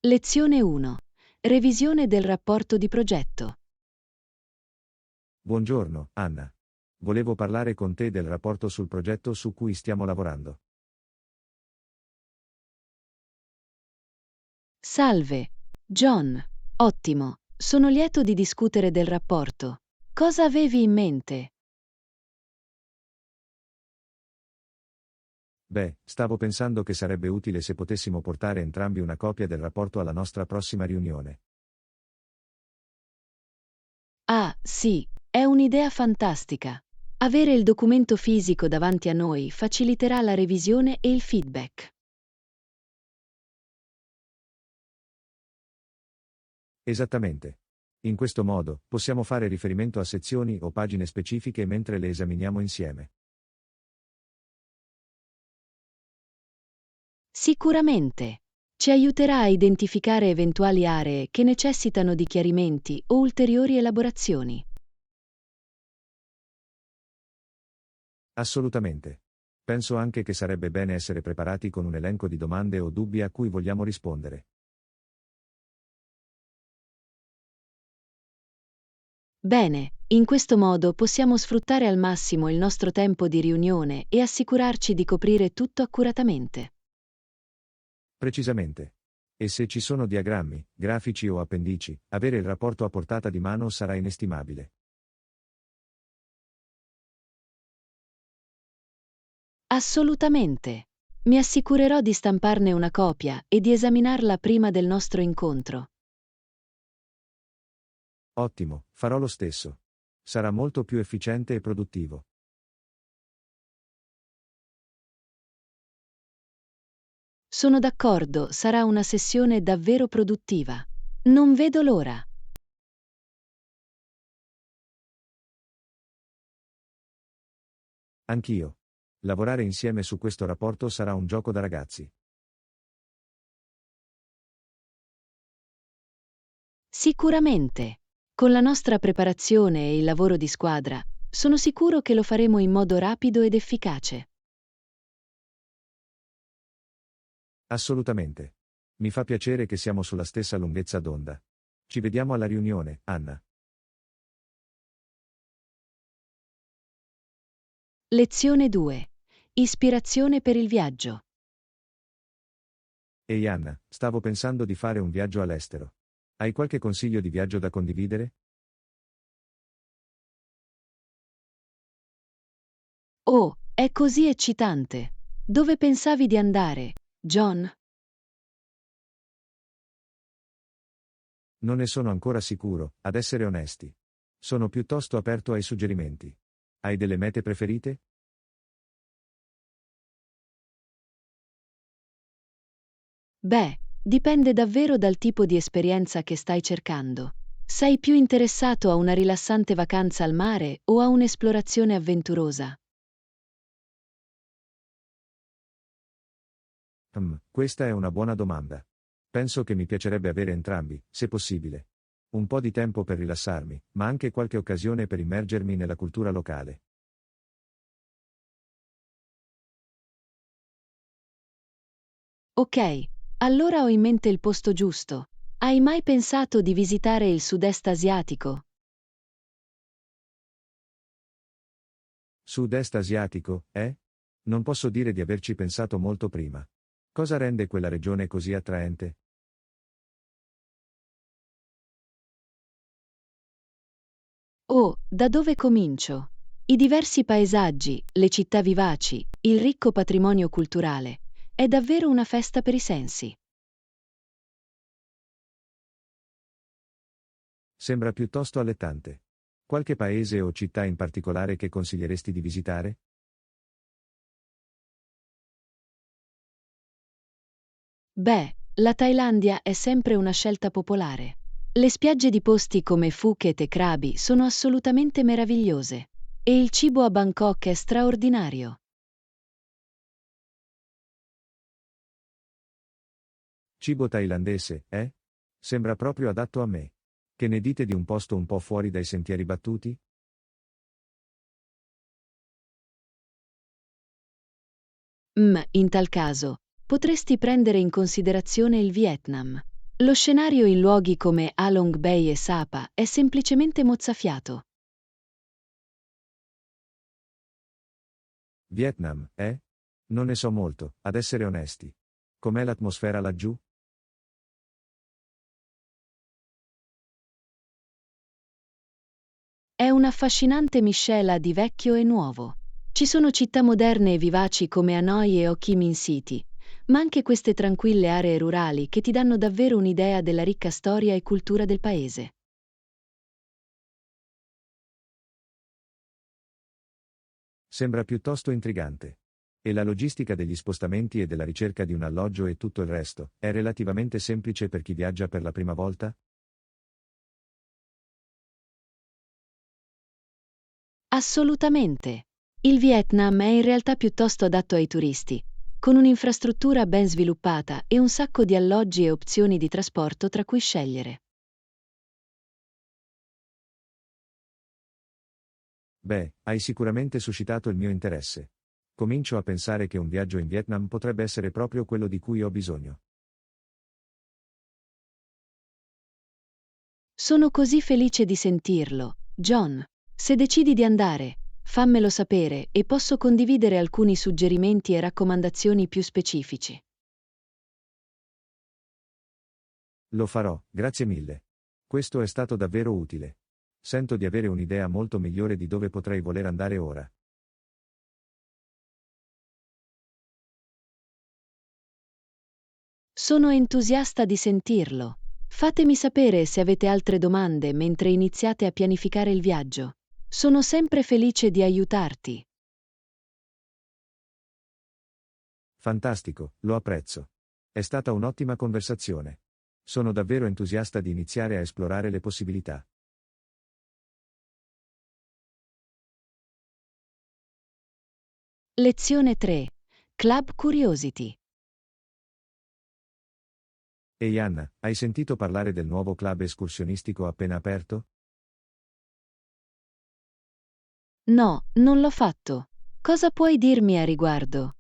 Lezione 1. Revisione del rapporto di progetto. Buongiorno, Anna. Volevo parlare con te del rapporto sul progetto su cui stiamo lavorando. Salve, John. Ottimo, sono lieto di discutere del rapporto. Cosa avevi in mente? Beh, stavo pensando che sarebbe utile se potessimo portare entrambi una copia del rapporto alla nostra prossima riunione. Ah, sì, è un'idea fantastica. Avere il documento fisico davanti a noi faciliterà la revisione e il feedback. Esattamente. In questo modo, possiamo fare riferimento a sezioni o pagine specifiche mentre le esaminiamo insieme. Sicuramente. Ci aiuterà a identificare eventuali aree che necessitano di chiarimenti o ulteriori elaborazioni. Assolutamente. Penso anche che sarebbe bene essere preparati con un elenco di domande o dubbi a cui vogliamo rispondere. Bene, in questo modo possiamo sfruttare al massimo il nostro tempo di riunione e assicurarci di coprire tutto accuratamente. Precisamente. E se ci sono diagrammi, grafici o appendici, avere il rapporto a portata di mano sarà inestimabile. Assolutamente. Mi assicurerò di stamparne una copia e di esaminarla prima del nostro incontro. Ottimo, farò lo stesso. Sarà molto più efficiente e produttivo. Sono d'accordo, sarà una sessione davvero produttiva. Non vedo l'ora. Anch'io. Lavorare insieme su questo rapporto sarà un gioco da ragazzi. Sicuramente. Con la nostra preparazione e il lavoro di squadra, sono sicuro che lo faremo in modo rapido ed efficace. Assolutamente. Mi fa piacere che siamo sulla stessa lunghezza d'onda. Ci vediamo alla riunione, Anna. Lezione 2. Ispirazione per il viaggio. Ehi Anna, stavo pensando di fare un viaggio all'estero. Hai qualche consiglio di viaggio da condividere? Oh, è così eccitante. Dove pensavi di andare, John? Non ne sono ancora sicuro, ad essere onesti. Sono piuttosto aperto ai suggerimenti. Hai delle mete preferite? Beh, dipende davvero dal tipo di esperienza che stai cercando. Sei più interessato a una rilassante vacanza al mare o a un'esplorazione avventurosa? Questa è una buona domanda. Penso che mi piacerebbe avere entrambi, se possibile. Un po' di tempo per rilassarmi, ma anche qualche occasione per immergermi nella cultura locale. Ok, allora ho in mente il posto giusto. Hai mai pensato di visitare il sud-est asiatico? Sud-est asiatico, eh? Non posso dire di averci pensato molto prima. Cosa rende quella regione così attraente? Oh, da dove comincio? I diversi paesaggi, le città vivaci, il ricco patrimonio culturale. È davvero una festa per i sensi. Sembra piuttosto allettante. Qualche paese o città in particolare che consiglieresti di visitare? Beh, la Thailandia è sempre una scelta popolare. Le spiagge di posti come Phuket e Krabi sono assolutamente meravigliose. E il cibo a Bangkok è straordinario. Cibo thailandese, eh? Sembra proprio adatto a me. Che ne dite di un posto un po' fuori dai sentieri battuti? In tal caso, potresti prendere in considerazione il Vietnam. Lo scenario in luoghi come Halong Bay e Sapa è semplicemente mozzafiato. Vietnam, eh? Non ne so molto, ad essere onesti. Com'è l'atmosfera laggiù? È un'affascinante miscela di vecchio e nuovo. Ci sono città moderne e vivaci come Hanoi e Ho Chi Minh City, ma anche queste tranquille aree rurali che ti danno davvero un'idea della ricca storia e cultura del paese. Sembra piuttosto intrigante. E la logistica degli spostamenti e della ricerca di un alloggio e tutto il resto, è relativamente semplice per chi viaggia per la prima volta? Assolutamente. Il Vietnam è in realtà piuttosto adatto ai turisti, con un'infrastruttura ben sviluppata e un sacco di alloggi e opzioni di trasporto tra cui scegliere. Beh, hai sicuramente suscitato il mio interesse. Comincio a pensare che un viaggio in Vietnam potrebbe essere proprio quello di cui ho bisogno. Sono così felice di sentirlo, John. Se decidi di andare, fammelo sapere e posso condividere alcuni suggerimenti e raccomandazioni più specifici. Lo farò, grazie mille. Questo è stato davvero utile. Sento di avere un'idea molto migliore di dove potrei voler andare ora. Sono entusiasta di sentirlo. Fatemi sapere se avete altre domande mentre iniziate a pianificare il viaggio. Sono sempre felice di aiutarti. Fantastico, lo apprezzo. È stata un'ottima conversazione. Sono davvero entusiasta di iniziare a esplorare le possibilità. Lezione 3. Club Curiosity. Ehi Anna, hai sentito parlare del nuovo club escursionistico appena aperto? No, non l'ho fatto. Cosa puoi dirmi a riguardo?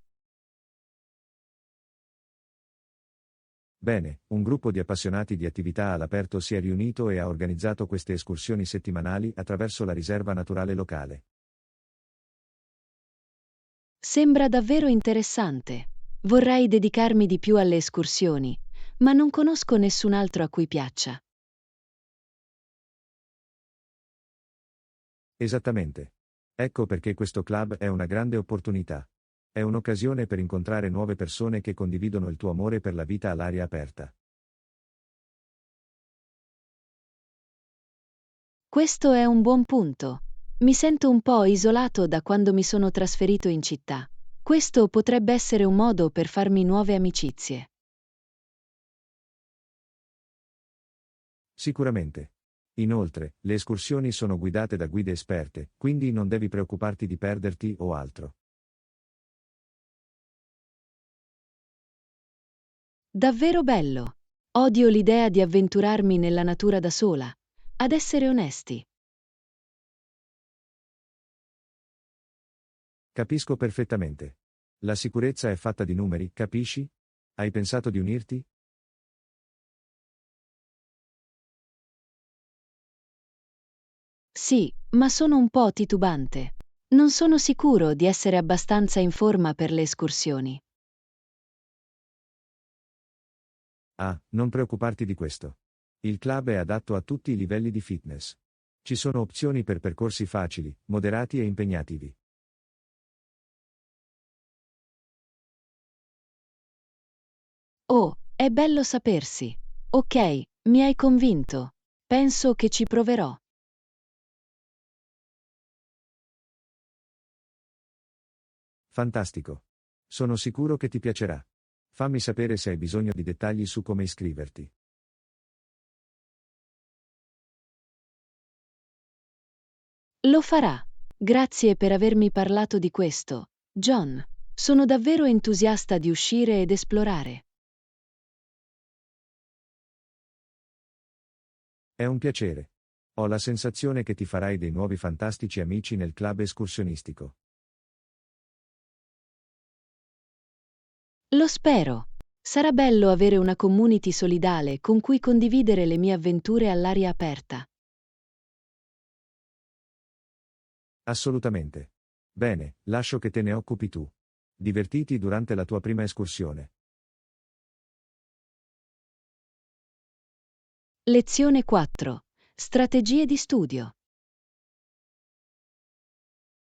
Bene, un gruppo di appassionati di attività all'aperto si è riunito e ha organizzato queste escursioni settimanali attraverso la riserva naturale locale. Sembra davvero interessante. Vorrei dedicarmi di più alle escursioni, ma non conosco nessun altro a cui piaccia. Esattamente. Ecco perché questo club è una grande opportunità. È un'occasione per incontrare nuove persone che condividono il tuo amore per la vita all'aria aperta. Questo è un buon punto. Mi sento un po' isolato da quando mi sono trasferito in città. Questo potrebbe essere un modo per farmi nuove amicizie. Sicuramente. Inoltre, le escursioni sono guidate da guide esperte, quindi non devi preoccuparti di perderti o altro. Davvero bello. Odio l'idea di avventurarmi nella natura da sola. Ad essere onesti. Capisco perfettamente. La sicurezza è fatta di numeri, capisci? Hai pensato di unirti? Sì, ma sono un po' titubante. Non sono sicuro di essere abbastanza in forma per le escursioni. Ah, non preoccuparti di questo. Il club è adatto a tutti i livelli di fitness. Ci sono opzioni per percorsi facili, moderati e impegnativi. Oh, è bello sapersi. Ok, mi hai convinto. Penso che ci proverò. Fantastico. Sono sicuro che ti piacerà. Fammi sapere se hai bisogno di dettagli su come iscriverti. Lo farà. Grazie per avermi parlato di questo, John. Sono davvero entusiasta di uscire ed esplorare. È un piacere. Ho la sensazione che ti farai dei nuovi fantastici amici nel club escursionistico. Lo spero. Sarà bello avere una community solidale con cui condividere le mie avventure all'aria aperta. Assolutamente. Bene, lascio che te ne occupi tu. Divertiti durante la tua prima escursione. Lezione 4. Strategie di studio.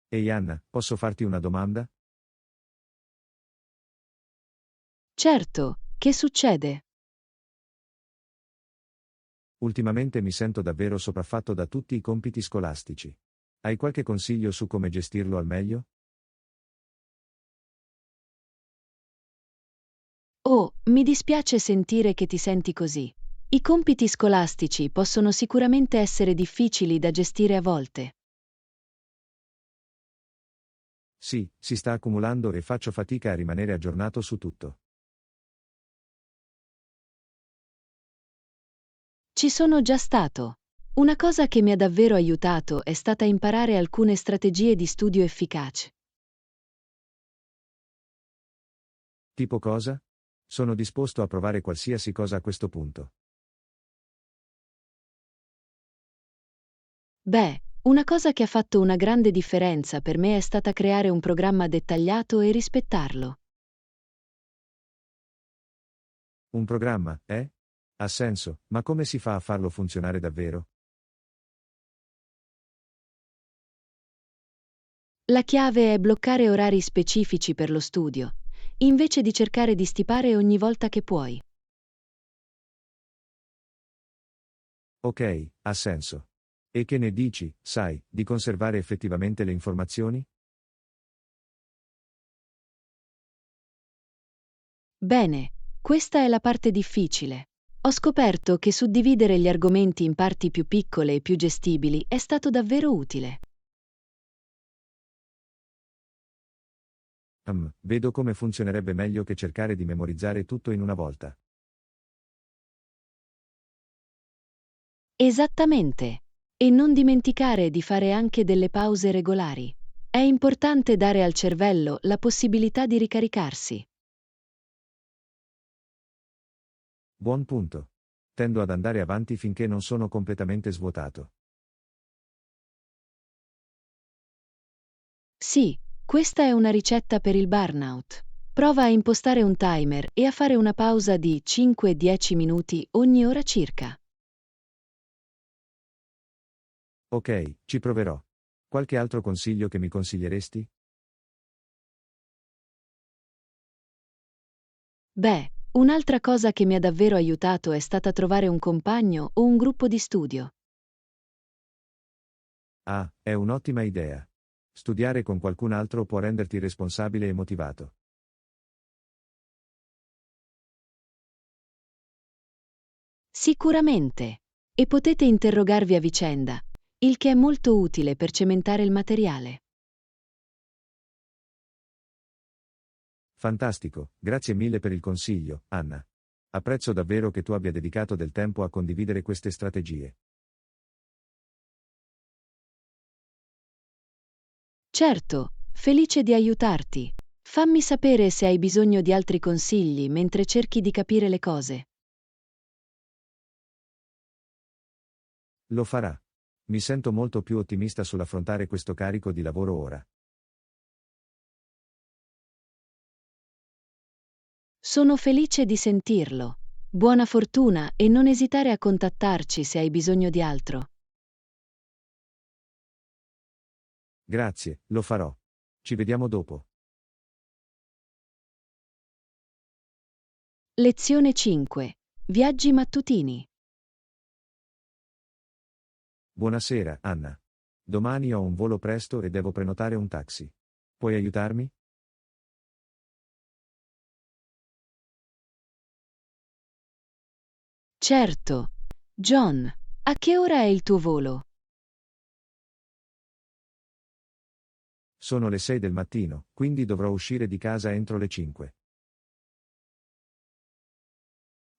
Ehi Anna, posso farti una domanda? Certo, che succede? Ultimamente mi sento davvero sopraffatto da tutti i compiti scolastici. Hai qualche consiglio su come gestirlo al meglio? Oh, mi dispiace sentire che ti senti così. I compiti scolastici possono sicuramente essere difficili da gestire a volte. Sì, si sta accumulando e faccio fatica a rimanere aggiornato su tutto. Ci sono già stato. Una cosa che mi ha davvero aiutato è stata imparare alcune strategie di studio efficaci. Tipo cosa? Sono disposto a provare qualsiasi cosa a questo punto. Beh, una cosa che ha fatto una grande differenza per me è stata creare un programma dettagliato e rispettarlo. Un programma, eh? Ha senso, ma come si fa a farlo funzionare davvero? La chiave è bloccare orari specifici per lo studio, invece di cercare di stipare ogni volta che puoi. Ok, ha senso. E che ne dici, sai, di conservare effettivamente le informazioni? Bene, questa è la parte difficile. Ho scoperto che suddividere gli argomenti in parti più piccole e più gestibili è stato davvero utile. Vedo come funzionerebbe meglio che cercare di memorizzare tutto in una volta. Esattamente. E non dimenticare di fare anche delle pause regolari. È importante dare al cervello la possibilità di ricaricarsi. Buon punto. Tendo ad andare avanti finché non sono completamente svuotato. Sì, questa è una ricetta per il burnout. Prova a impostare un timer e a fare una pausa di 5-10 minuti ogni ora circa. Ok, ci proverò. Qualche altro consiglio che mi consiglieresti? Beh, un'altra cosa che mi ha davvero aiutato è stata trovare un compagno o un gruppo di studio. Ah, è un'ottima idea. Studiare con qualcun altro può renderti responsabile e motivato. Sicuramente. E potete interrogarvi a vicenda, il che è molto utile per cementare il materiale. Fantastico, grazie mille per il consiglio, Anna. Apprezzo davvero che tu abbia dedicato del tempo a condividere queste strategie. Certo, felice di aiutarti. Fammi sapere se hai bisogno di altri consigli mentre cerchi di capire le cose. Lo farà. Mi sento molto più ottimista sull'affrontare questo carico di lavoro ora. Sono felice di sentirlo. Buona fortuna e non esitare a contattarci se hai bisogno di altro. Grazie, lo farò. Ci vediamo dopo. Lezione 5. Viaggi mattutini. Buonasera, Anna. Domani ho un volo presto e devo prenotare un taxi. Puoi aiutarmi? Certo. John, a che ora è il tuo volo? Sono le 6 del mattino, quindi dovrò uscire di casa entro le 5.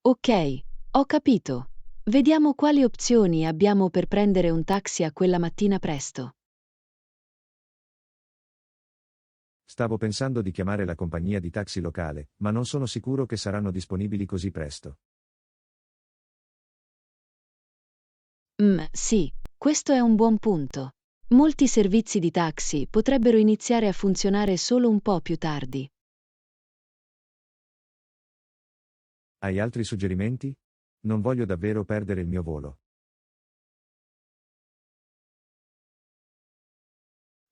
Ok, ho capito. Vediamo quali opzioni abbiamo per prendere un taxi a quella mattina presto. Stavo pensando di chiamare la compagnia di taxi locale, ma non sono sicuro che saranno disponibili così presto. Sì, questo è un buon punto. Molti servizi di taxi potrebbero iniziare a funzionare solo un po' più tardi. Hai altri suggerimenti? Non voglio davvero perdere il mio volo.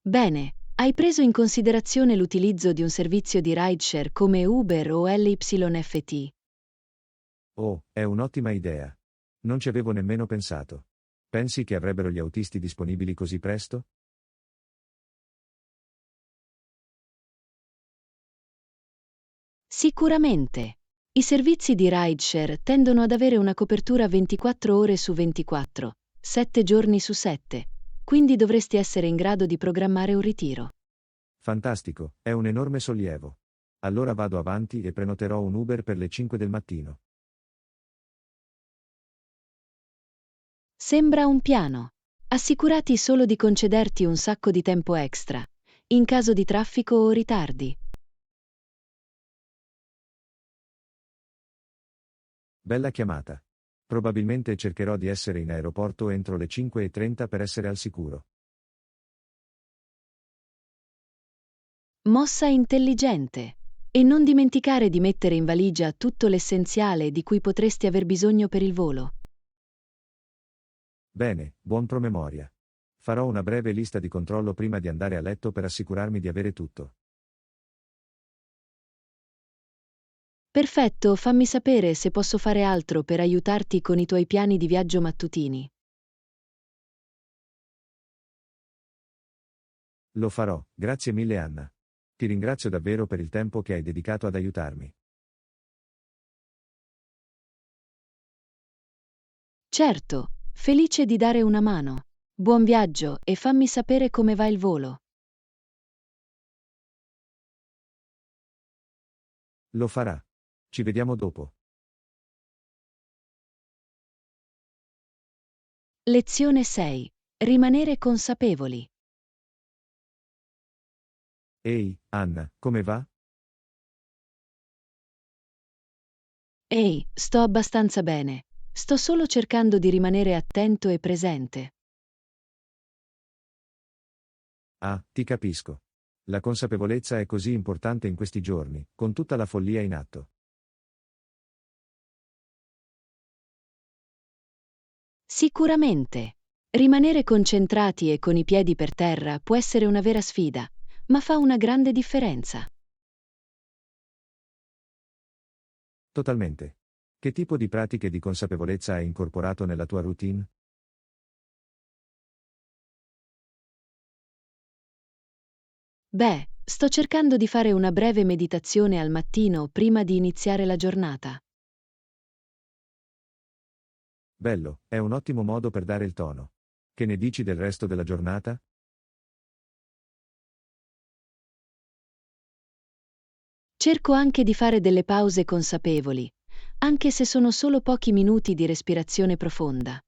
Bene, hai preso in considerazione l'utilizzo di un servizio di rideshare come Uber o LYFT? Oh, è un'ottima idea. Non ci avevo nemmeno pensato. Pensi che avrebbero gli autisti disponibili così presto? Sicuramente. I servizi di rideshare tendono ad avere una copertura 24 ore su 24, 7 giorni su 7, quindi dovresti essere in grado di programmare un ritiro. Fantastico, è un enorme sollievo. Allora vado avanti e prenoterò un Uber per le 5 del mattino. Sembra un piano. Assicurati solo di concederti un sacco di tempo extra, in caso di traffico o ritardi. Bella chiamata. Probabilmente cercherò di essere in aeroporto entro le 5:30 per essere al sicuro. Mossa intelligente. E non dimenticare di mettere in valigia tutto l'essenziale di cui potresti aver bisogno per il volo. Bene, buon promemoria. Farò una breve lista di controllo prima di andare a letto per assicurarmi di avere tutto. Perfetto, fammi sapere se posso fare altro per aiutarti con i tuoi piani di viaggio mattutini. Lo farò, grazie mille Anna. Ti ringrazio davvero per il tempo che hai dedicato ad aiutarmi. Certo, felice di dare una mano. Buon viaggio e fammi sapere come va il volo. Lo farà. Ci vediamo dopo. Lezione 6. Rimanere consapevoli. Ehi, Anna, come va? Ehi, sto abbastanza bene. Sto solo cercando di rimanere attento e presente. Ah, ti capisco. La consapevolezza è così importante in questi giorni, con tutta la follia in atto. Sicuramente. Rimanere concentrati e con i piedi per terra può essere una vera sfida, ma fa una grande differenza. Totalmente. Che tipo di pratiche di consapevolezza hai incorporato nella tua routine? Beh, sto cercando di fare una breve meditazione al mattino prima di iniziare la giornata. Bello, è un ottimo modo per dare il tono. Che ne dici del resto della giornata? Cerco anche di fare delle pause consapevoli, anche se sono solo pochi minuti di respirazione profonda.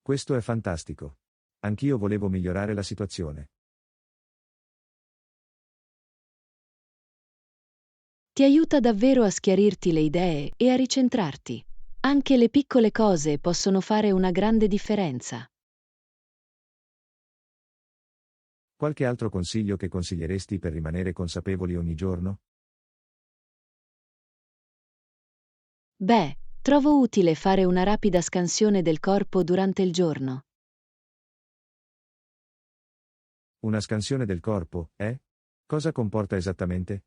Questo è fantastico. Anch'io volevo migliorare la situazione. Ti aiuta davvero a schiarirti le idee e a ricentrarti. Anche le piccole cose possono fare una grande differenza. Qualche altro consiglio che consiglieresti per rimanere consapevoli ogni giorno? Beh, trovo utile fare una rapida scansione del corpo durante il giorno. Una scansione del corpo, eh? Cosa comporta esattamente?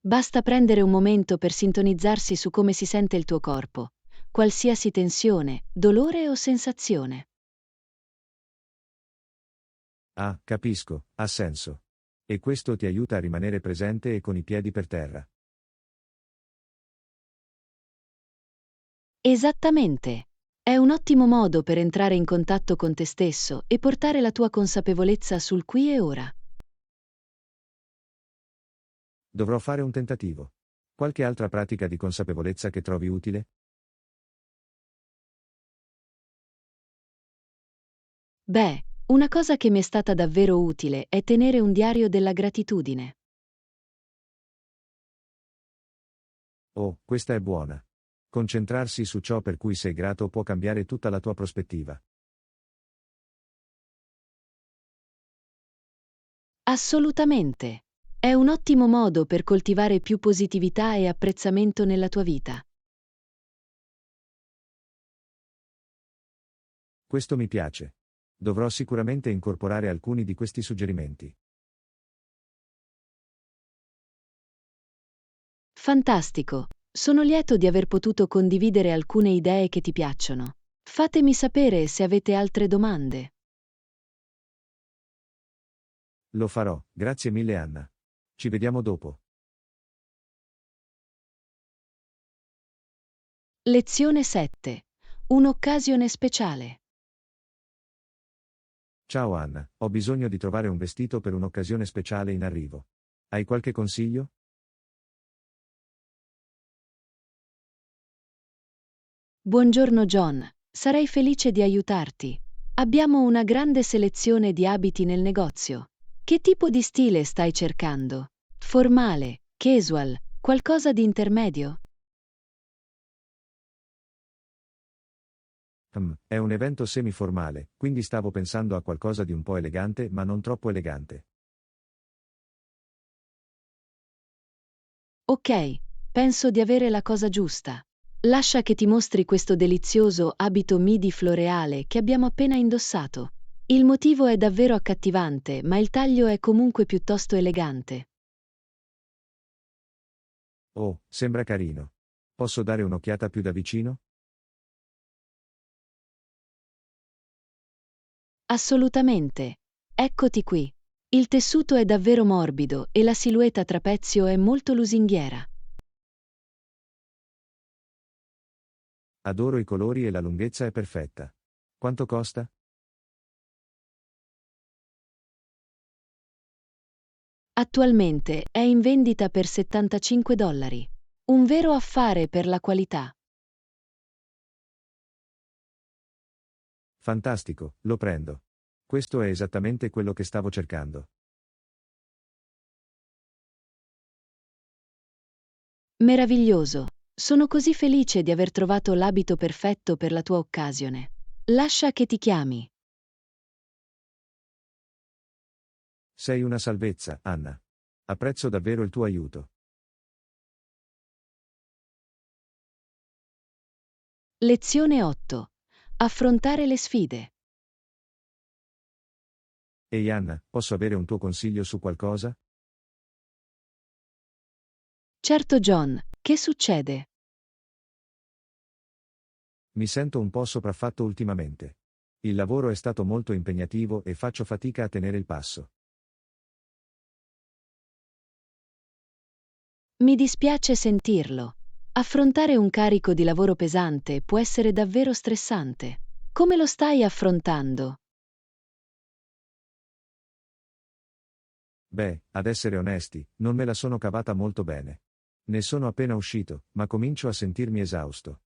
Basta prendere un momento per sintonizzarsi su come si sente il tuo corpo, qualsiasi tensione, dolore o sensazione. Ah, capisco, ha senso. E questo ti aiuta a rimanere presente e con i piedi per terra. Esattamente. È un ottimo modo per entrare in contatto con te stesso e portare la tua consapevolezza sul qui e ora. Dovrò fare un tentativo. Qualche altra pratica di consapevolezza che trovi utile? Beh, una cosa che mi è stata davvero utile è tenere un diario della gratitudine. Oh, questa è buona. Concentrarsi su ciò per cui sei grato può cambiare tutta la tua prospettiva. Assolutamente. È un ottimo modo per coltivare più positività e apprezzamento nella tua vita. Questo mi piace. Dovrò sicuramente incorporare alcuni di questi suggerimenti. Fantastico. Sono lieto di aver potuto condividere alcune idee che ti piacciono. Fatemi sapere se avete altre domande. Lo farò, grazie mille Anna. Ci vediamo dopo. Lezione 7. Un'occasione speciale. Ciao Anna, ho bisogno di trovare un vestito per un'occasione speciale in arrivo. Hai qualche consiglio? Buongiorno John, sarei felice di aiutarti. Abbiamo una grande selezione di abiti nel negozio. Che tipo di stile stai cercando? Formale, casual, qualcosa di intermedio? È un evento semi-formale, quindi stavo pensando a qualcosa di un po' elegante ma non troppo elegante. Ok, penso di avere la cosa giusta. Lascia che ti mostri questo delizioso abito midi floreale che abbiamo appena indossato. Il motivo è davvero accattivante, ma il taglio è comunque piuttosto elegante. Oh, sembra carino. Posso dare un'occhiata più da vicino? Assolutamente. Eccoti qui. Il tessuto è davvero morbido e la silhouette a trapezio è molto lusinghiera. Adoro i colori e la lunghezza è perfetta. Quanto costa? Attualmente è in vendita per $75. Un vero affare per la qualità. Fantastico, lo prendo. Questo è esattamente quello che stavo cercando. Meraviglioso. Sono così felice di aver trovato l'abito perfetto per la tua occasione. Lascia che ti chiami. Sei una salvezza, Anna. Apprezzo davvero il tuo aiuto. Lezione 8. Affrontare le sfide. Ehi Anna, posso avere un tuo consiglio su qualcosa? Certo John, che succede? Mi sento un po' sopraffatto ultimamente. Il lavoro è stato molto impegnativo e faccio fatica a tenere il passo. Mi dispiace sentirlo. Affrontare un carico di lavoro pesante può essere davvero stressante. Come lo stai affrontando? Beh, ad essere onesti, non me la sono cavata molto bene. Ne sono appena uscito, ma comincio a sentirmi esausto.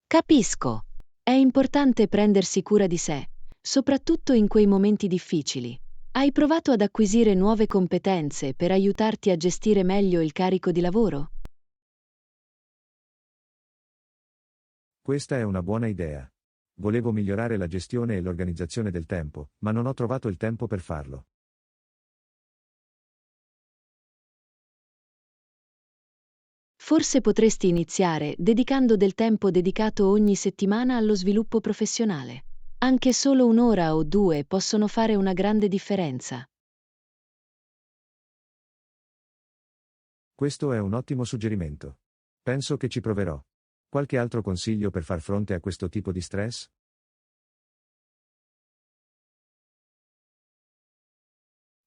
Capisco. È importante prendersi cura di sé, soprattutto in quei momenti difficili. Hai provato ad acquisire nuove competenze per aiutarti a gestire meglio il carico di lavoro? Questa è una buona idea. Volevo migliorare la gestione e l'organizzazione del tempo, ma non ho trovato il tempo per farlo. Forse potresti iniziare dedicando del tempo dedicato ogni settimana allo sviluppo professionale. Anche solo un'ora o due possono fare una grande differenza. Questo è un ottimo suggerimento. Penso che ci proverò. Qualche altro consiglio per far fronte a questo tipo di stress?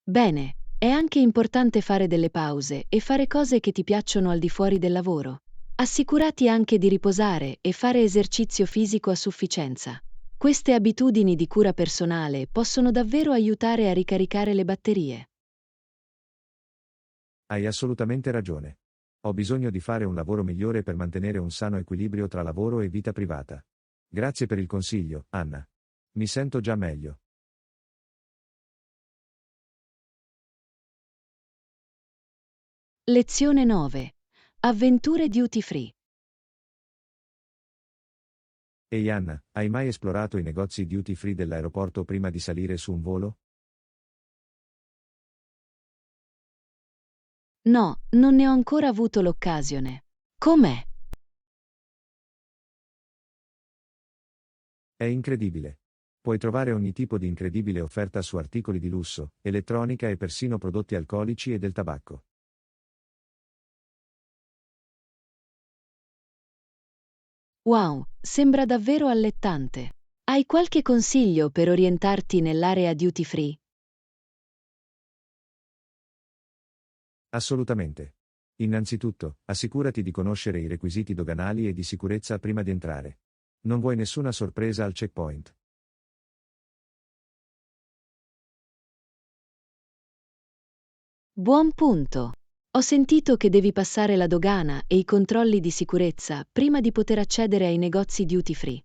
Bene, è anche importante fare delle pause e fare cose che ti piacciono al di fuori del lavoro. Assicurati anche di riposare e fare esercizio fisico a sufficienza. Queste abitudini di cura personale possono davvero aiutare a ricaricare le batterie. Hai assolutamente ragione. Ho bisogno di fare un lavoro migliore per mantenere un sano equilibrio tra lavoro e vita privata. Grazie per il consiglio, Anna. Mi sento già meglio. Lezione 9. Avventure duty free. Ehi Anna, hai mai esplorato i negozi duty free dell'aeroporto prima di salire su un volo? No, non ne ho ancora avuto l'occasione. Com'è? È incredibile. Puoi trovare ogni tipo di incredibile offerta su articoli di lusso, elettronica e persino prodotti alcolici e del tabacco. Wow, sembra davvero allettante. Hai qualche consiglio per orientarti nell'area duty free? Assolutamente. Innanzitutto, assicurati di conoscere i requisiti doganali e di sicurezza prima di entrare. Non vuoi nessuna sorpresa al checkpoint. Buon punto. Ho sentito che devi passare la dogana e i controlli di sicurezza prima di poter accedere ai negozi duty free.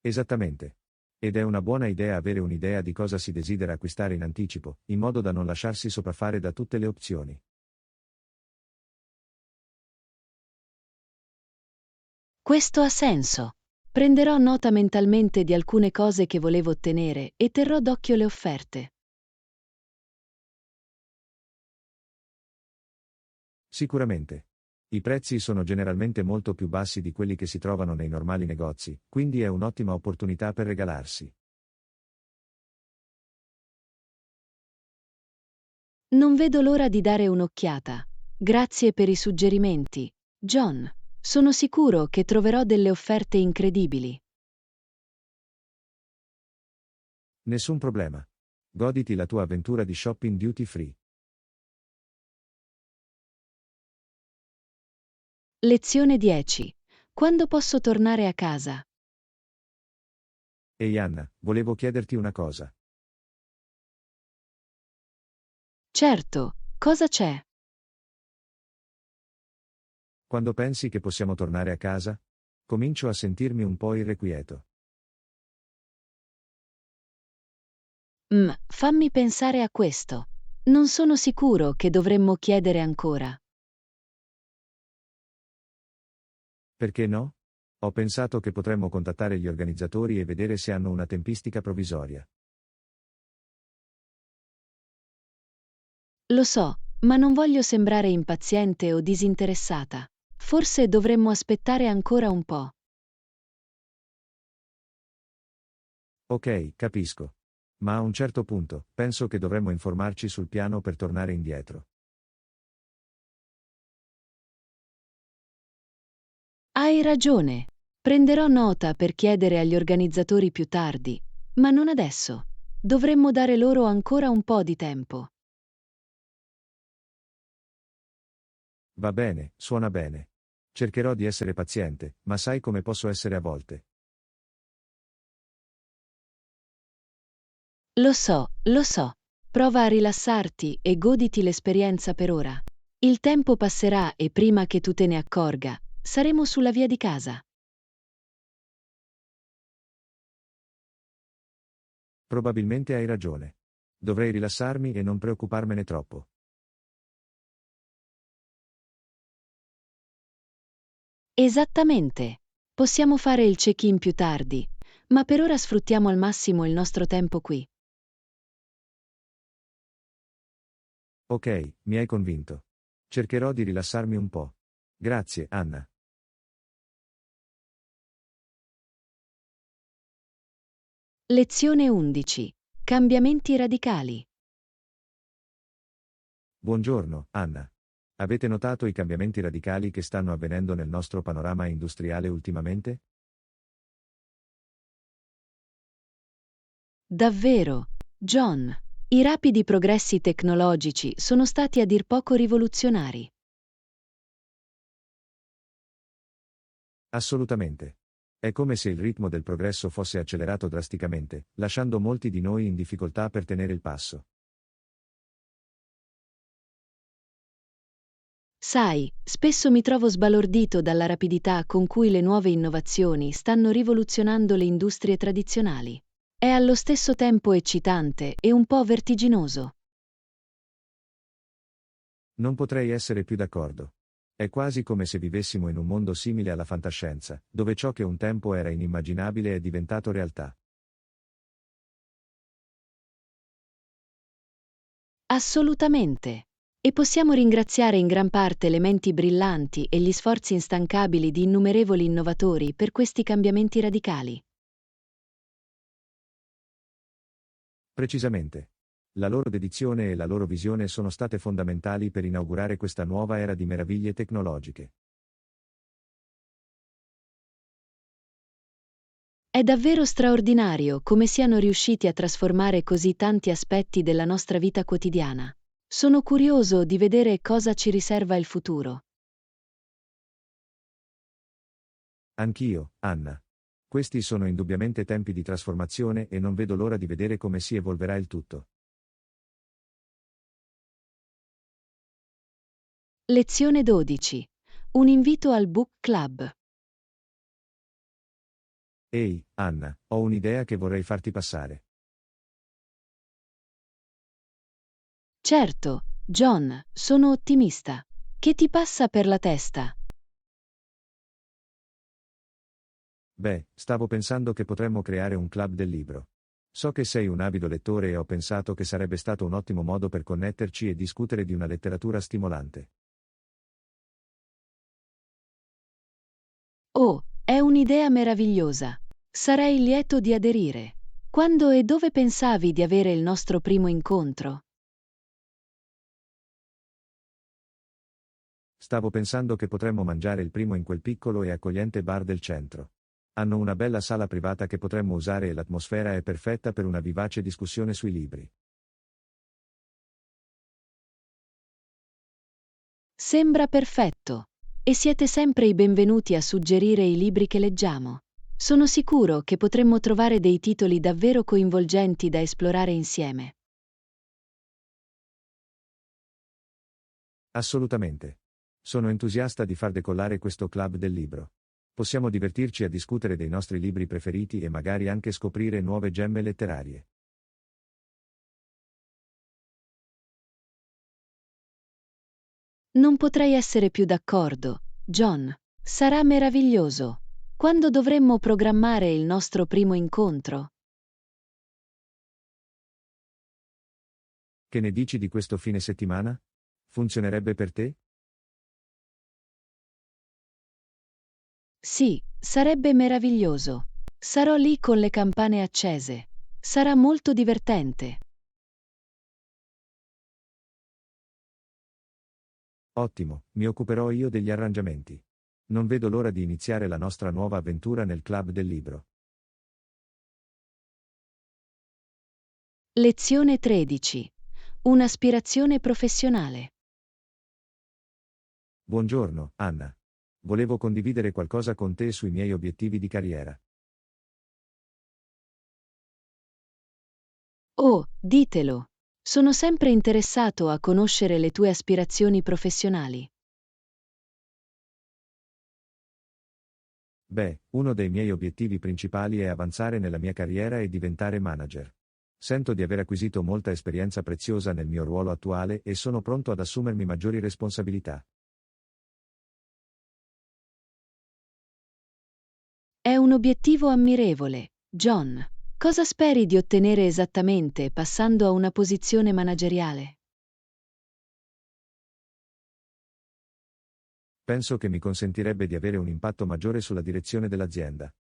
Esattamente. Ed è una buona idea avere un'idea di cosa si desidera acquistare in anticipo, in modo da non lasciarsi sopraffare da tutte le opzioni. Questo ha senso. Prenderò nota mentalmente di alcune cose che volevo ottenere e terrò d'occhio le offerte. Sicuramente. I prezzi sono generalmente molto più bassi di quelli che si trovano nei normali negozi, quindi è un'ottima opportunità per regalarsi. Non vedo l'ora di dare un'occhiata. Grazie per i suggerimenti, John. Sono sicuro che troverò delle offerte incredibili. Nessun problema. Goditi la tua avventura di shopping duty free. Lezione 10. Quando posso tornare a casa? Ehi Anna, volevo chiederti una cosa. Certo, cosa c'è? Quando pensi che possiamo tornare a casa? Comincio a sentirmi un po' irrequieto. Fammi pensare a questo. Non sono sicuro che dovremmo chiedere ancora. Perché no? Ho pensato che potremmo contattare gli organizzatori e vedere se hanno una tempistica provvisoria. Lo so, ma non voglio sembrare impaziente o disinteressata. Forse dovremmo aspettare ancora un po'. Ok, capisco. Ma a un certo punto, penso che dovremmo informarci sul piano per tornare indietro. Hai ragione. Prenderò nota per chiedere agli organizzatori più tardi, ma non adesso. Dovremmo dare loro ancora un po' di tempo. Va bene, suona bene. Cercherò di essere paziente, ma sai come posso essere a volte. Lo so, lo so. Prova a rilassarti e goditi l'esperienza per ora. Il tempo passerà e prima che tu te ne accorga, saremo sulla via di casa. Probabilmente hai ragione. Dovrei rilassarmi e non preoccuparmene troppo. Esattamente. Possiamo fare il check-in più tardi, ma per ora sfruttiamo al massimo il nostro tempo qui. Ok, mi hai convinto. Cercherò di rilassarmi un po'. Grazie, Anna. Lezione 11. Cambiamenti radicali. Buongiorno, Anna. Avete notato i cambiamenti radicali che stanno avvenendo nel nostro panorama industriale ultimamente? Davvero, John. I rapidi progressi tecnologici sono stati a dir poco rivoluzionari. Assolutamente. È come se il ritmo del progresso fosse accelerato drasticamente, lasciando molti di noi in difficoltà per tenere il passo. Sai, spesso mi trovo sbalordito dalla rapidità con cui le nuove innovazioni stanno rivoluzionando le industrie tradizionali. È allo stesso tempo eccitante e un po' vertiginoso. Non potrei essere più d'accordo. È quasi come se vivessimo in un mondo simile alla fantascienza, dove ciò che un tempo era inimmaginabile è diventato realtà. Assolutamente. E possiamo ringraziare in gran parte le menti brillanti e gli sforzi instancabili di innumerevoli innovatori per questi cambiamenti radicali. Precisamente. La loro dedizione e la loro visione sono state fondamentali per inaugurare questa nuova era di meraviglie tecnologiche. È davvero straordinario come siano riusciti a trasformare così tanti aspetti della nostra vita quotidiana. Sono curioso di vedere cosa ci riserva il futuro. Anch'io, Anna. Questi sono indubbiamente tempi di trasformazione e non vedo l'ora di vedere come si evolverà il tutto. Lezione 12. Un invito al Book Club. Ehi, Anna, ho un'idea che vorrei farti passare. Certo, John, sono ottimista. Che ti passa per la testa? Beh, stavo pensando che potremmo creare un club del libro. So che sei un avido lettore e ho pensato che sarebbe stato un ottimo modo per connetterci e discutere di una letteratura stimolante. Oh, è un'idea meravigliosa. Sarei lieto di aderire. Quando e dove pensavi di avere il nostro primo incontro? Stavo pensando che potremmo mangiare il primo in quel piccolo e accogliente bar del centro. Hanno una bella sala privata che potremmo usare e l'atmosfera è perfetta per una vivace discussione sui libri. Sembra perfetto. E siete sempre i benvenuti a suggerire i libri che leggiamo. Sono sicuro che potremmo trovare dei titoli davvero coinvolgenti da esplorare insieme. Assolutamente. Sono entusiasta di far decollare questo club del libro. Possiamo divertirci a discutere dei nostri libri preferiti e magari anche scoprire nuove gemme letterarie. Non potrei essere più d'accordo, John. Sarà meraviglioso. Quando dovremmo programmare il nostro primo incontro? Che ne dici di questo fine settimana? Funzionerebbe per te? Sì, sarebbe meraviglioso. Sarò lì con le campane accese. Sarà molto divertente. Ottimo, mi occuperò io degli arrangiamenti. Non vedo l'ora di iniziare la nostra nuova avventura nel club del libro. Lezione 13. Un'aspirazione professionale. Buongiorno, Anna. Volevo condividere qualcosa con te sui miei obiettivi di carriera. Oh, ditelo. Sono sempre interessato a conoscere le tue aspirazioni professionali. Beh, uno dei miei obiettivi principali è avanzare nella mia carriera e diventare manager. Sento di aver acquisito molta esperienza preziosa nel mio ruolo attuale e sono pronto ad assumermi maggiori responsabilità. È un obiettivo ammirevole, John. Cosa speri di ottenere esattamente passando a una posizione manageriale? Penso che mi consentirebbe di avere un impatto maggiore sulla direzione dell'azienda.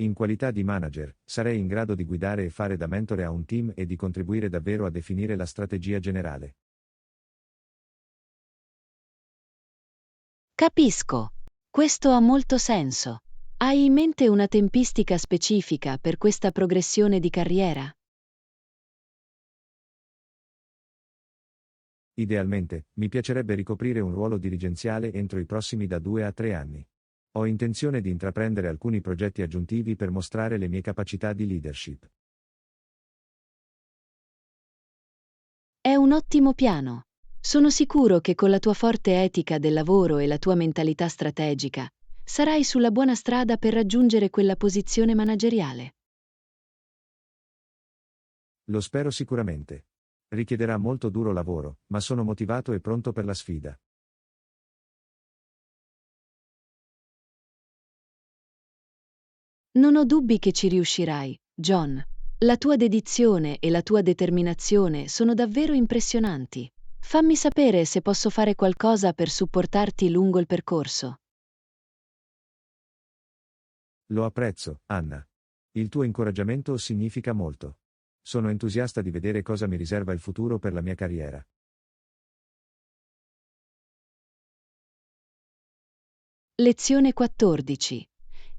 In qualità di manager, sarei in grado di guidare e fare da mentore a un team e di contribuire davvero a definire la strategia generale. Capisco. Questo ha molto senso. Hai in mente una tempistica specifica per questa progressione di carriera? Idealmente, mi piacerebbe ricoprire un ruolo dirigenziale entro i prossimi da 2 a 3 anni. Ho intenzione di intraprendere alcuni progetti aggiuntivi per mostrare le mie capacità di leadership. È un ottimo piano. Sono sicuro che con la tua forte etica del lavoro e la tua mentalità strategica, sarai sulla buona strada per raggiungere quella posizione manageriale. Lo spero sicuramente. Richiederà molto duro lavoro, ma sono motivato e pronto per la sfida. Non ho dubbi che ci riuscirai, John. La tua dedizione e la tua determinazione sono davvero impressionanti. Fammi sapere se posso fare qualcosa per supportarti lungo il percorso. Lo apprezzo, Anna. Il tuo incoraggiamento significa molto. Sono entusiasta di vedere cosa mi riserva il futuro per la mia carriera. Lezione 14.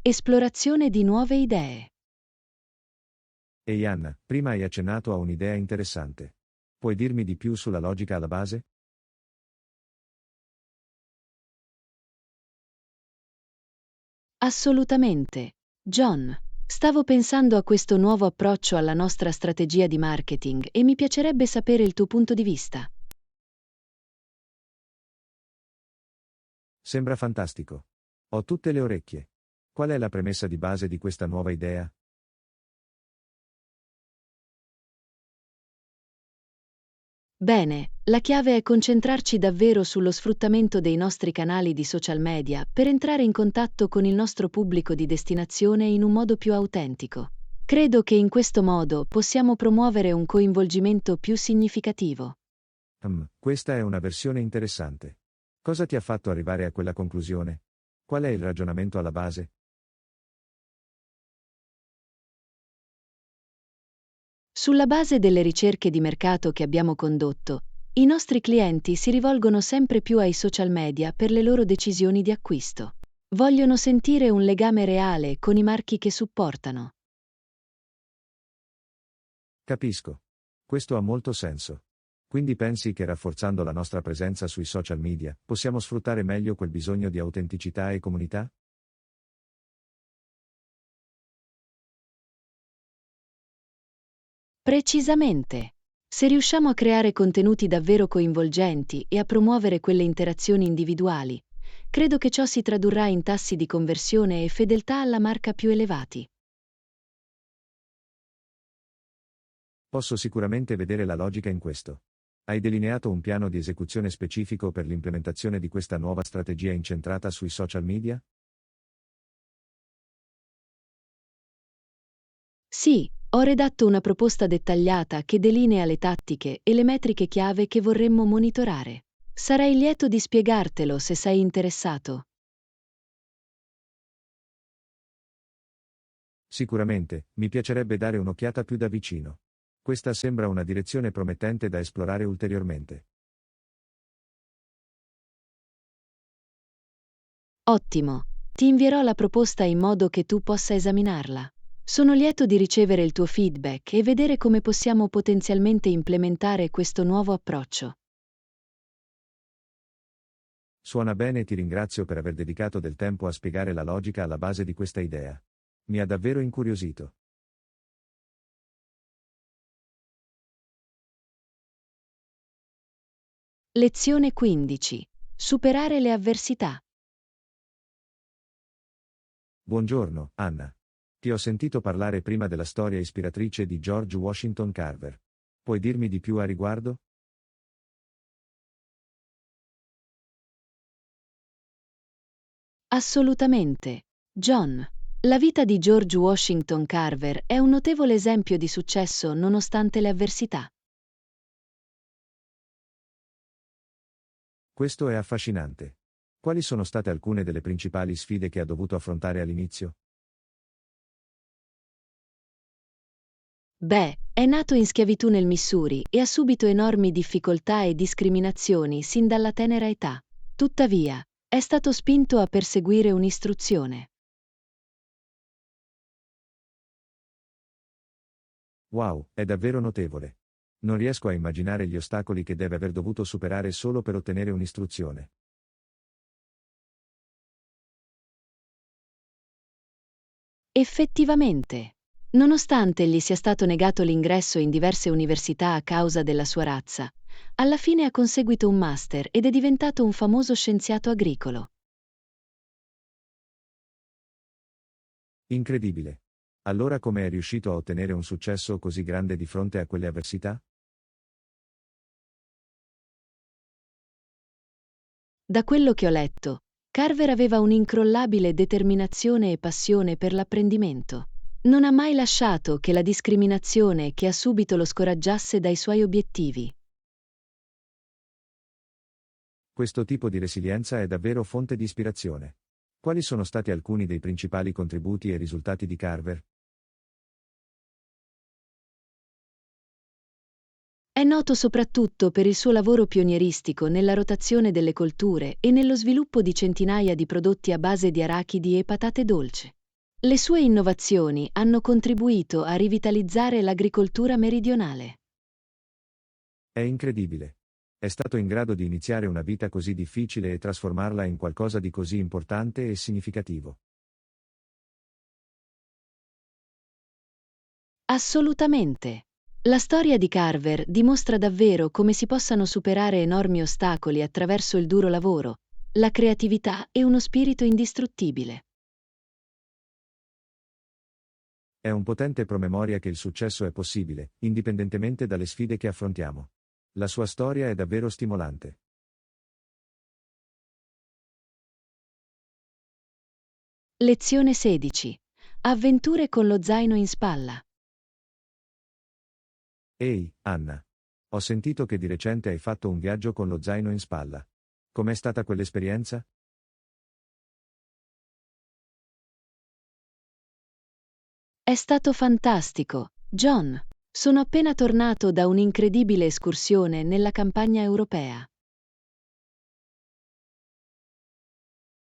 Esplorazione di nuove idee. Ehi Anna, prima hai accennato a un'idea interessante. Puoi dirmi di più sulla logica alla base? Assolutamente. John, stavo pensando a questo nuovo approccio alla nostra strategia di marketing e mi piacerebbe sapere il tuo punto di vista. Sembra fantastico. Ho tutte le orecchie. Qual è la premessa di base di questa nuova idea? Bene, la chiave è concentrarci davvero sullo sfruttamento dei nostri canali di social media per entrare in contatto con il nostro pubblico di destinazione in un modo più autentico. Credo che in questo modo possiamo promuovere un coinvolgimento più significativo. Questa è una versione interessante. Cosa ti ha fatto arrivare a quella conclusione? Qual è il ragionamento alla base? Sulla base delle ricerche di mercato che abbiamo condotto, i nostri clienti si rivolgono sempre più ai social media per le loro decisioni di acquisto. Vogliono sentire un legame reale con i marchi che supportano. Capisco. Questo ha molto senso. Quindi pensi che rafforzando la nostra presenza sui social media, possiamo sfruttare meglio quel bisogno di autenticità e comunità? Precisamente. Se riusciamo a creare contenuti davvero coinvolgenti e a promuovere quelle interazioni individuali, credo che ciò si tradurrà in tassi di conversione e fedeltà alla marca più elevati. Posso sicuramente vedere la logica in questo. Hai delineato un piano di esecuzione specifico per l'implementazione di questa nuova strategia incentrata sui social media? Sì, ho redatto una proposta dettagliata che delinea le tattiche e le metriche chiave che vorremmo monitorare. Sarei lieto di spiegartelo se sei interessato. Sicuramente, mi piacerebbe dare un'occhiata più da vicino. Questa sembra una direzione promettente da esplorare ulteriormente. Ottimo. Ti invierò la proposta in modo che tu possa esaminarla. Sono lieto di ricevere il tuo feedback e vedere come possiamo potenzialmente implementare questo nuovo approccio. Suona bene e ti ringrazio per aver dedicato del tempo a spiegare la logica alla base di questa idea. Mi ha davvero incuriosito. Lezione 15. Superare le avversità. Buongiorno, Anna. Ti ho sentito parlare prima della storia ispiratrice di George Washington Carver. Puoi dirmi di più a riguardo? Assolutamente. John. La vita di George Washington Carver è un notevole esempio di successo nonostante le avversità. Questo è affascinante. Quali sono state alcune delle principali sfide che ha dovuto affrontare all'inizio? Beh, è nato in schiavitù nel Missouri e ha subito enormi difficoltà e discriminazioni sin dalla tenera età. Tuttavia, è stato spinto a perseguire un'istruzione. Wow, è davvero notevole. Non riesco a immaginare gli ostacoli che deve aver dovuto superare solo per ottenere un'istruzione. Effettivamente. Nonostante gli sia stato negato l'ingresso in diverse università a causa della sua razza, alla fine ha conseguito un master ed è diventato un famoso scienziato agricolo. Incredibile. Allora come è riuscito a ottenere un successo così grande di fronte a quelle avversità? Da quello che ho letto, Carver aveva un'incrollabile determinazione e passione per l'apprendimento. Non ha mai lasciato che la discriminazione che ha subito lo scoraggiasse dai suoi obiettivi. Questo tipo di resilienza è davvero fonte di ispirazione. Quali sono stati alcuni dei principali contributi e risultati di Carver? È noto soprattutto per il suo lavoro pionieristico nella rotazione delle colture e nello sviluppo di centinaia di prodotti a base di arachidi e patate dolci. Le sue innovazioni hanno contribuito a rivitalizzare l'agricoltura meridionale. È incredibile. È stato in grado di iniziare una vita così difficile e trasformarla in qualcosa di così importante e significativo. Assolutamente. La storia di Carver dimostra davvero come si possano superare enormi ostacoli attraverso il duro lavoro, la creatività e uno spirito indistruttibile. È un potente promemoria che il successo è possibile, indipendentemente dalle sfide che affrontiamo. La sua storia è davvero stimolante. Lezione 16. Avventure con lo zaino in spalla. Ehi, Anna. Ho sentito che di recente hai fatto un viaggio con lo zaino in spalla. Com'è stata quell'esperienza? È stato fantastico, John. Sono appena tornato da un'incredibile escursione nella campagna europea.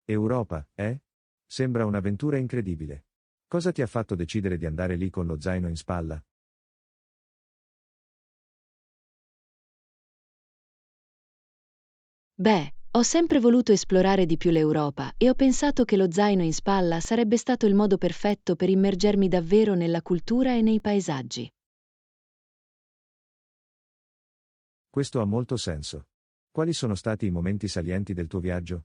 Europa, eh? Sembra un'avventura incredibile. Cosa ti ha fatto decidere di andare lì con lo zaino in spalla? Beh, ho sempre voluto esplorare di più l'Europa e ho pensato che lo zaino in spalla sarebbe stato il modo perfetto per immergermi davvero nella cultura e nei paesaggi. Questo ha molto senso. Quali sono stati i momenti salienti del tuo viaggio?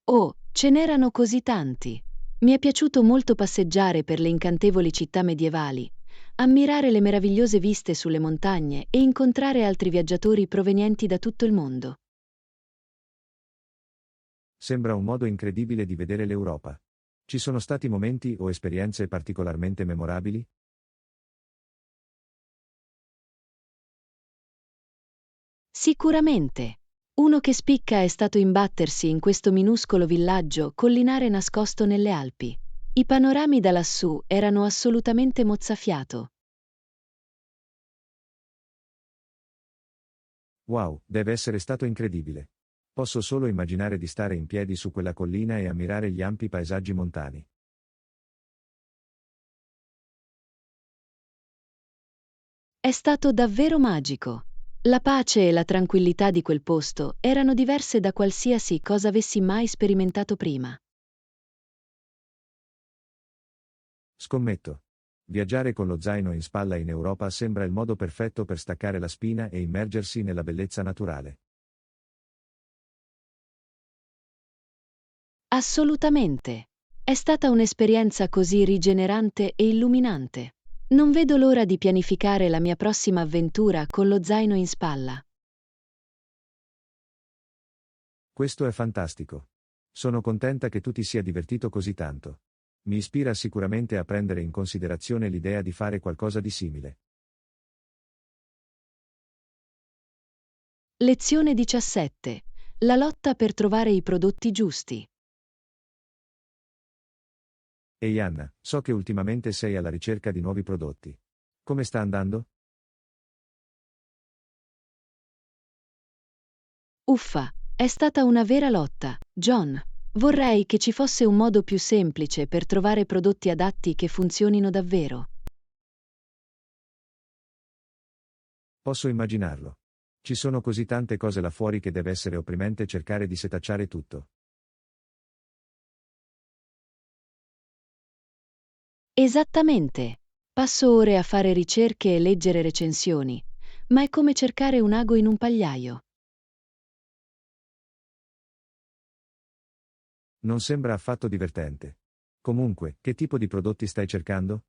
Oh, ce n'erano così tanti. Mi è piaciuto molto passeggiare per le incantevoli città medievali, ammirare le meravigliose viste sulle montagne e incontrare altri viaggiatori provenienti da tutto il mondo. Sembra un modo incredibile di vedere l'Europa. Ci sono stati momenti o esperienze particolarmente memorabili? Sicuramente. Uno che spicca è stato imbattersi in questo minuscolo villaggio collinare nascosto nelle Alpi. I panorami da lassù erano assolutamente mozzafiato. Wow, deve essere stato incredibile. Posso solo immaginare di stare in piedi su quella collina e ammirare gli ampi paesaggi montani. È stato davvero magico. La pace e la tranquillità di quel posto erano diverse da qualsiasi cosa avessi mai sperimentato prima. Scommetto. Viaggiare con lo zaino in spalla in Europa sembra il modo perfetto per staccare la spina e immergersi nella bellezza naturale. Assolutamente. È stata un'esperienza così rigenerante e illuminante. Non vedo l'ora di pianificare la mia prossima avventura con lo zaino in spalla. Questo è fantastico. Sono contenta che tu ti sia divertito così tanto. Mi ispira sicuramente a prendere in considerazione l'idea di fare qualcosa di simile. Lezione 17. La lotta per trovare i prodotti giusti. Ehi Anna, so che ultimamente sei alla ricerca di nuovi prodotti. Come sta andando? Uffa, è stata una vera lotta, John. Vorrei che ci fosse un modo più semplice per trovare prodotti adatti che funzionino davvero. Posso immaginarlo. Ci sono così tante cose là fuori che deve essere opprimente cercare di setacciare tutto. Esattamente. Passo ore a fare ricerche e leggere recensioni, ma è come cercare un ago in un pagliaio. Non sembra affatto divertente. Comunque, che tipo di prodotti stai cercando?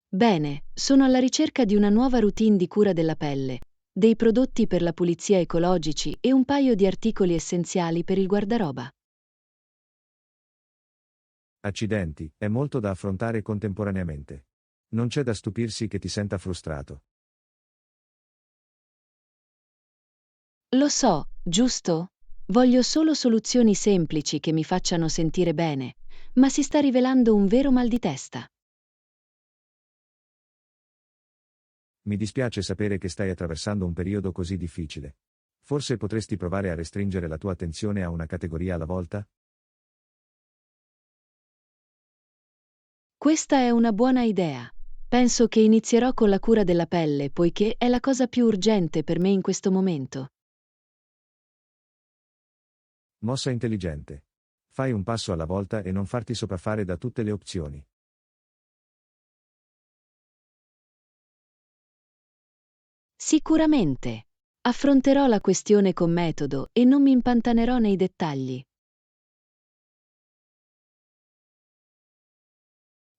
Bene, sono alla ricerca di una nuova routine di cura della pelle, dei prodotti per la pulizia ecologici e un paio di articoli essenziali per il guardaroba. Accidenti, è molto da affrontare contemporaneamente. Non c'è da stupirsi che ti senta frustrato. Lo so, giusto? Voglio solo soluzioni semplici che mi facciano sentire bene, ma si sta rivelando un vero mal di testa. Mi dispiace sapere che stai attraversando un periodo così difficile. Forse potresti provare a restringere la tua attenzione a una categoria alla volta? Questa è una buona idea. Penso che inizierò con la cura della pelle, poiché è la cosa più urgente per me in questo momento. Mossa intelligente. Fai un passo alla volta e non farti sopraffare da tutte le opzioni. Sicuramente. Affronterò la questione con metodo e non mi impantanerò nei dettagli.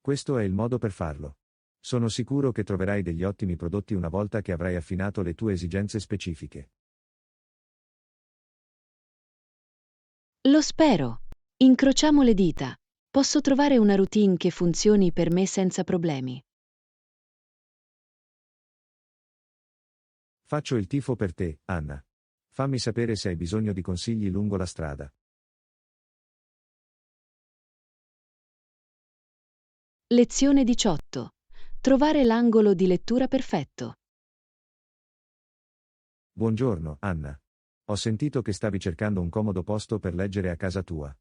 Questo è il modo per farlo. Sono sicuro che troverai degli ottimi prodotti una volta che avrai affinato le tue esigenze specifiche. Lo spero. Incrociamo le dita. Posso trovare una routine che funzioni per me senza problemi. Faccio il tifo per te, Anna. Fammi sapere se hai bisogno di consigli lungo la strada. Lezione 18. Trovare l'angolo di lettura perfetto. Buongiorno, Anna. Ho sentito che stavi cercando un comodo posto per leggere a casa tua.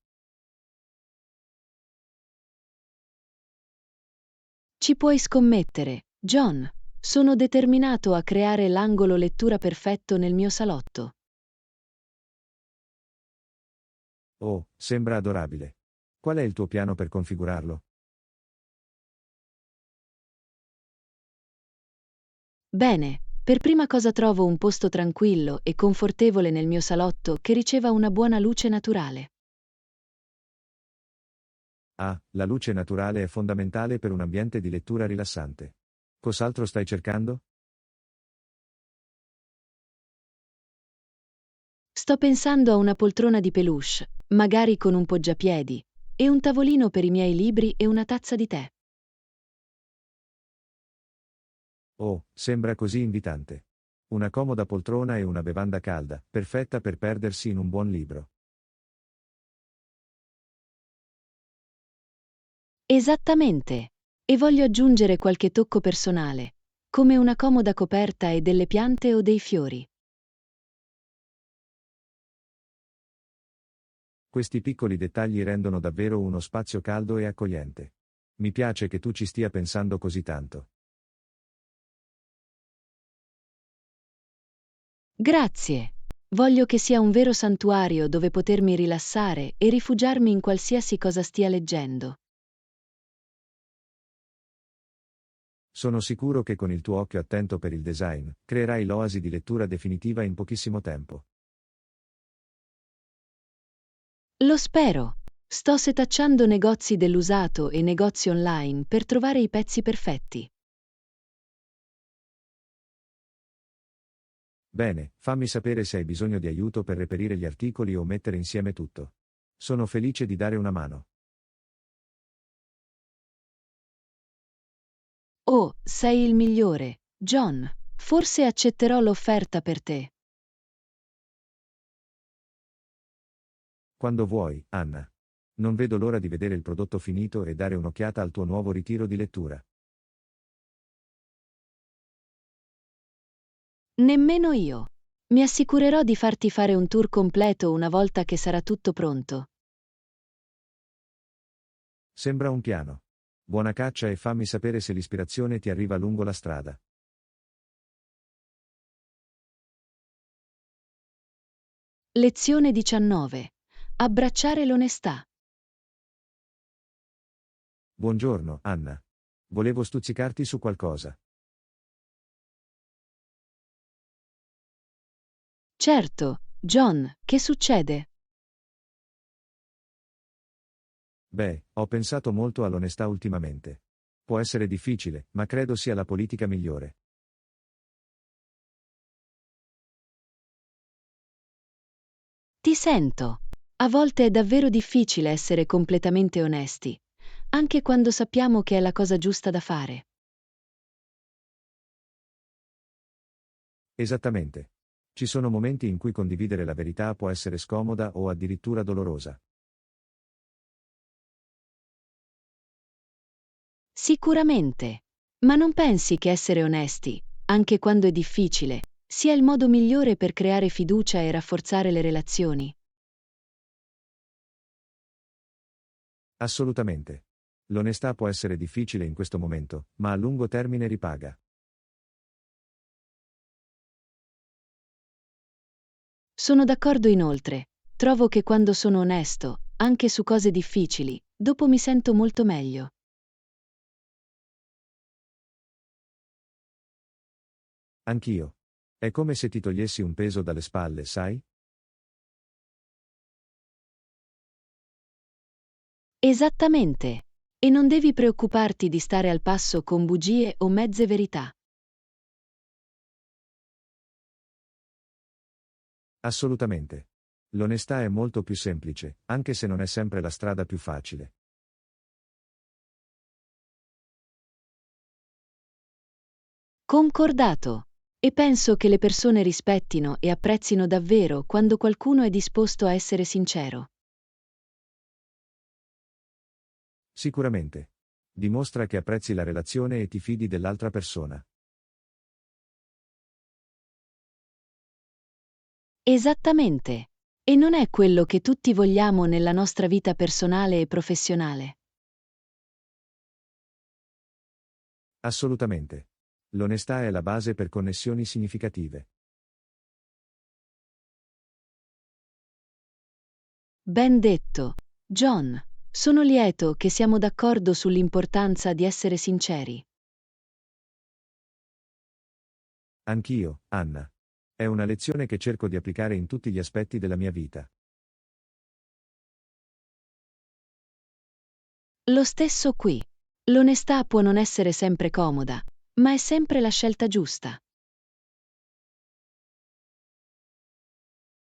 Ci puoi scommettere, John. Sono determinato a creare l'angolo lettura perfetto nel mio salotto. Oh, sembra adorabile. Qual è il tuo piano per configurarlo? Bene, per prima cosa trovo un posto tranquillo e confortevole nel mio salotto che riceva una buona luce naturale. Ah, la luce naturale è fondamentale per un ambiente di lettura rilassante. Cos'altro stai cercando? Sto pensando a una poltrona di peluche, magari con un poggiapiedi, e un tavolino per i miei libri e una tazza di tè. Oh, sembra così invitante. Una comoda poltrona e una bevanda calda, perfetta per perdersi in un buon libro. Esattamente. E voglio aggiungere qualche tocco personale, come una comoda coperta e delle piante o dei fiori. Questi piccoli dettagli rendono davvero uno spazio caldo e accogliente. Mi piace che tu ci stia pensando così tanto. Grazie. Voglio che sia un vero santuario dove potermi rilassare e rifugiarmi in qualsiasi cosa stia leggendo. Sono sicuro che con il tuo occhio attento per il design, creerai l'oasi di lettura definitiva in pochissimo tempo. Lo spero. Sto setacciando negozi dell'usato e negozi online per trovare i pezzi perfetti. Bene, fammi sapere se hai bisogno di aiuto per reperire gli articoli o mettere insieme tutto. Sono felice di dare una mano. Oh, sei il migliore, John. Forse accetterò l'offerta per te. Quando vuoi, Anna. Non vedo l'ora di vedere il prodotto finito e dare un'occhiata al tuo nuovo ritiro di lettura. Nemmeno io. Mi assicurerò di farti fare un tour completo una volta che sarà tutto pronto. Sembra un piano. Buona caccia e fammi sapere se l'ispirazione ti arriva lungo la strada. Lezione 19. Abbracciare l'onestà. Buongiorno, Anna. Volevo stuzzicarti su qualcosa. Certo, John, che succede? Beh, ho pensato molto all'onestà ultimamente. Può essere difficile, ma credo sia la politica migliore. Ti sento. A volte è davvero difficile essere completamente onesti, anche quando sappiamo che è la cosa giusta da fare. Esattamente. Ci sono momenti in cui condividere la verità può essere scomoda o addirittura dolorosa. Sicuramente. Ma non pensi che essere onesti, anche quando è difficile, sia il modo migliore per creare fiducia e rafforzare le relazioni? Assolutamente. L'onestà può essere difficile in questo momento, ma a lungo termine ripaga. Sono d'accordo inoltre. Trovo che quando sono onesto, anche su cose difficili, dopo mi sento molto meglio. Anch'io. È come se ti togliessi un peso dalle spalle, sai? Esattamente. E non devi preoccuparti di stare al passo con bugie o mezze verità. Assolutamente. L'onestà è molto più semplice, anche se non è sempre la strada più facile. Concordato. E penso che le persone rispettino e apprezzino davvero quando qualcuno è disposto a essere sincero. Sicuramente. Dimostra che apprezzi la relazione e ti fidi dell'altra persona. Esattamente. E non è quello che tutti vogliamo nella nostra vita personale e professionale. Assolutamente. L'onestà è la base per connessioni significative. Ben detto. John, sono lieto che siamo d'accordo sull'importanza di essere sinceri. Anch'io, Anna. È una lezione che cerco di applicare in tutti gli aspetti della mia vita. Lo stesso qui. L'onestà può non essere sempre comoda, ma è sempre la scelta giusta.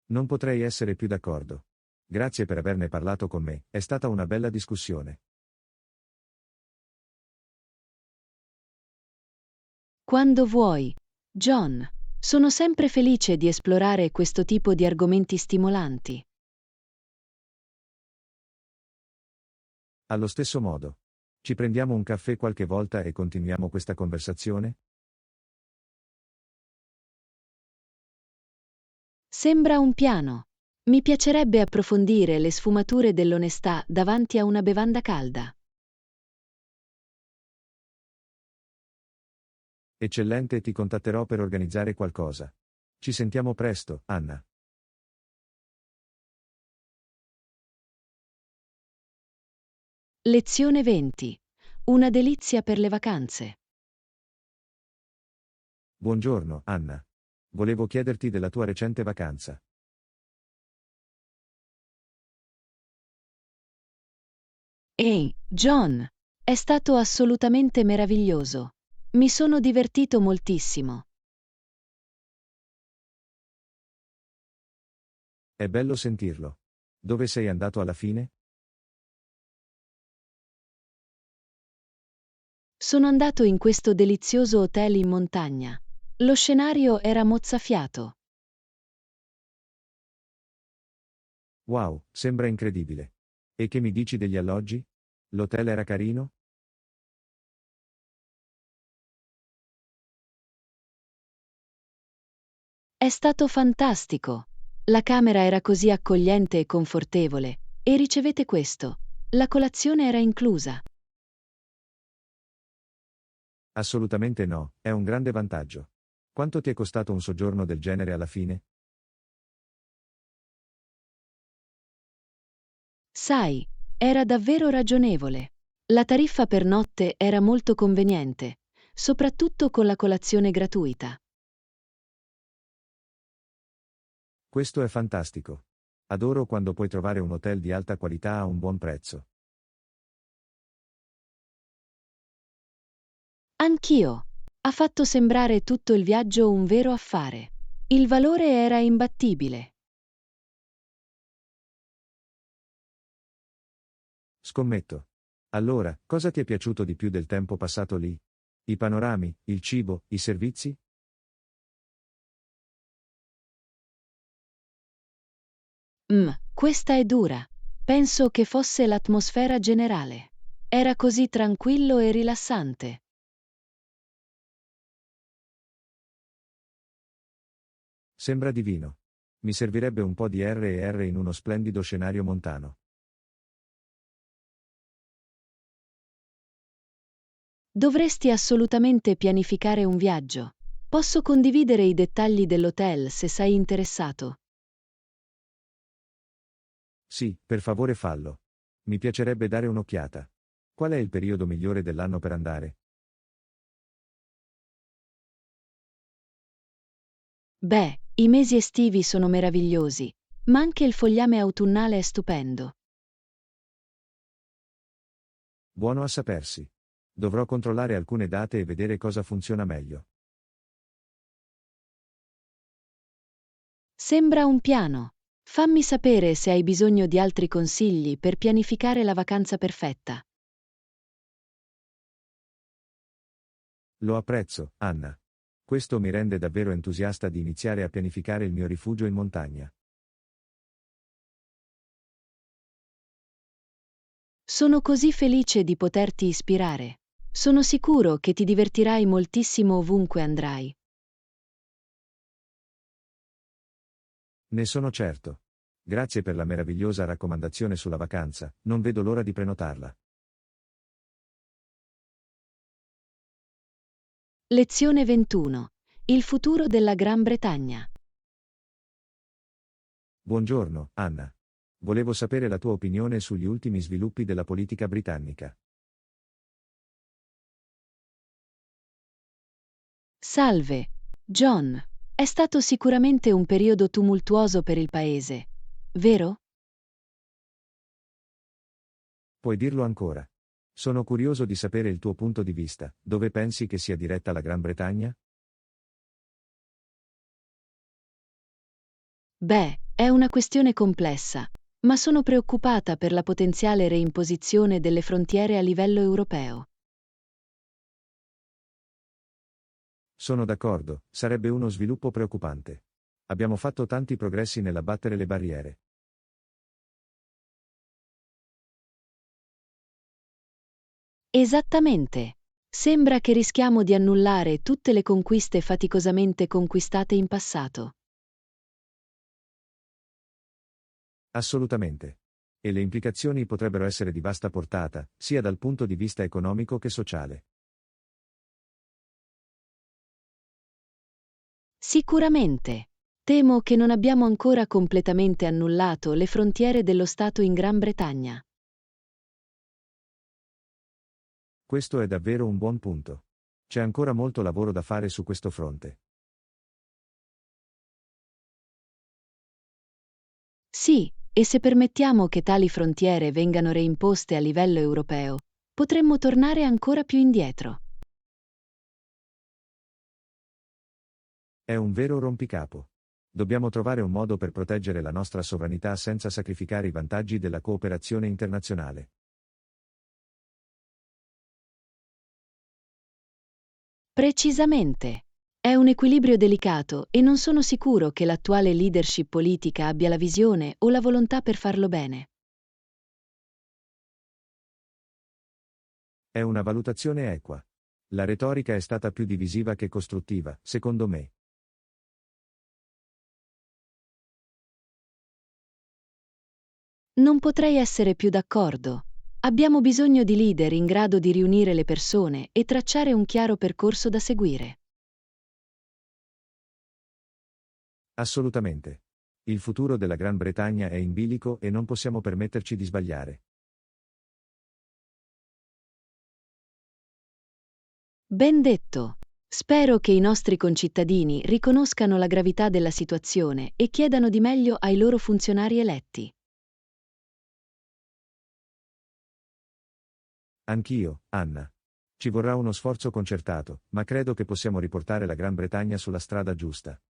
Non potrei essere più d'accordo. Grazie per averne parlato con me, è stata una bella discussione. Quando vuoi. John, sono sempre felice di esplorare questo tipo di argomenti stimolanti. Allo stesso modo. Ci prendiamo un caffè qualche volta e continuiamo questa conversazione? Sembra un piano. Mi piacerebbe approfondire le sfumature dell'onestà davanti a una bevanda calda. Eccellente, ti contatterò per organizzare qualcosa. Ci sentiamo presto, Anna. Lezione 20. Una delizia per le vacanze. Buongiorno, Anna. Volevo chiederti della tua recente vacanza. Ehi, John, è stato assolutamente meraviglioso. Mi sono divertito moltissimo. È bello sentirlo. Dove sei andato alla fine? Sono andato in questo delizioso hotel in montagna. Lo scenario era mozzafiato. Wow, sembra incredibile. E che mi dici degli alloggi? L'hotel era carino? È stato fantastico. La camera era così accogliente e confortevole. E ricevete questo. La colazione era inclusa. Assolutamente no, è un grande vantaggio. Quanto ti è costato un soggiorno del genere alla fine? Sai, era davvero ragionevole. La tariffa per notte era molto conveniente, soprattutto con la colazione gratuita. Questo è fantastico. Adoro quando puoi trovare un hotel di alta qualità a un buon prezzo. Anch'io. Ha fatto sembrare tutto il viaggio un vero affare. Il valore era imbattibile. Scommetto. Allora, cosa ti è piaciuto di più del tempo passato lì? I panorami, il cibo, i servizi? Questa è dura. Penso che fosse l'atmosfera generale. Era così tranquillo e rilassante. Sembra divino. Mi servirebbe un po' di R&R in uno splendido scenario montano. Dovresti assolutamente pianificare un viaggio. Posso condividere i dettagli dell'hotel se sei interessato. Sì, per favore fallo. Mi piacerebbe dare un'occhiata. Qual è il periodo migliore dell'anno per andare? Beh, i mesi estivi sono meravigliosi, ma anche il fogliame autunnale è stupendo. Buono a sapersi. Dovrò controllare alcune date e vedere cosa funziona meglio. Sembra un piano. Fammi sapere se hai bisogno di altri consigli per pianificare la vacanza perfetta. Lo apprezzo, Anna. Questo mi rende davvero entusiasta di iniziare a pianificare il mio rifugio in montagna. Sono così felice di poterti ispirare. Sono sicuro che ti divertirai moltissimo ovunque andrai. Ne sono certo. Grazie per la meravigliosa raccomandazione sulla vacanza, non vedo l'ora di prenotarla. Lezione 21. Il futuro della Gran Bretagna. Buongiorno, Anna. Volevo sapere la tua opinione sugli ultimi sviluppi della politica britannica. Salve, John. È stato sicuramente un periodo tumultuoso per il paese, vero? Puoi dirlo ancora? Sono curioso di sapere il tuo punto di vista, dove pensi che sia diretta la Gran Bretagna? Beh, è una questione complessa, ma sono preoccupata per la potenziale reimposizione delle frontiere a livello europeo. Sono d'accordo, sarebbe uno sviluppo preoccupante. Abbiamo fatto tanti progressi nell'abbattere le barriere. Esattamente. Sembra che rischiamo di annullare tutte le conquiste faticosamente conquistate in passato. Assolutamente. E le implicazioni potrebbero essere di vasta portata, sia dal punto di vista economico che sociale. Sicuramente. Temo che non abbiamo ancora completamente annullato le frontiere dello Stato in Gran Bretagna. Questo è davvero un buon punto. C'è ancora molto lavoro da fare su questo fronte. Sì, e se permettiamo che tali frontiere vengano reimposte a livello europeo, potremmo tornare ancora più indietro. È un vero rompicapo. Dobbiamo trovare un modo per proteggere la nostra sovranità senza sacrificare i vantaggi della cooperazione internazionale. Precisamente. È un equilibrio delicato e non sono sicuro che l'attuale leadership politica abbia la visione o la volontà per farlo bene. È una valutazione equa. La retorica è stata più divisiva che costruttiva, secondo me. Non potrei essere più d'accordo. Abbiamo bisogno di leader in grado di riunire le persone e tracciare un chiaro percorso da seguire. Assolutamente. Il futuro della Gran Bretagna è in bilico e non possiamo permetterci di sbagliare. Ben detto. Spero che i nostri concittadini riconoscano la gravità della situazione e chiedano di meglio ai loro funzionari eletti. Anch'io, Anna. Ci vorrà uno sforzo concertato, ma credo che possiamo riportare la Gran Bretagna sulla strada giusta.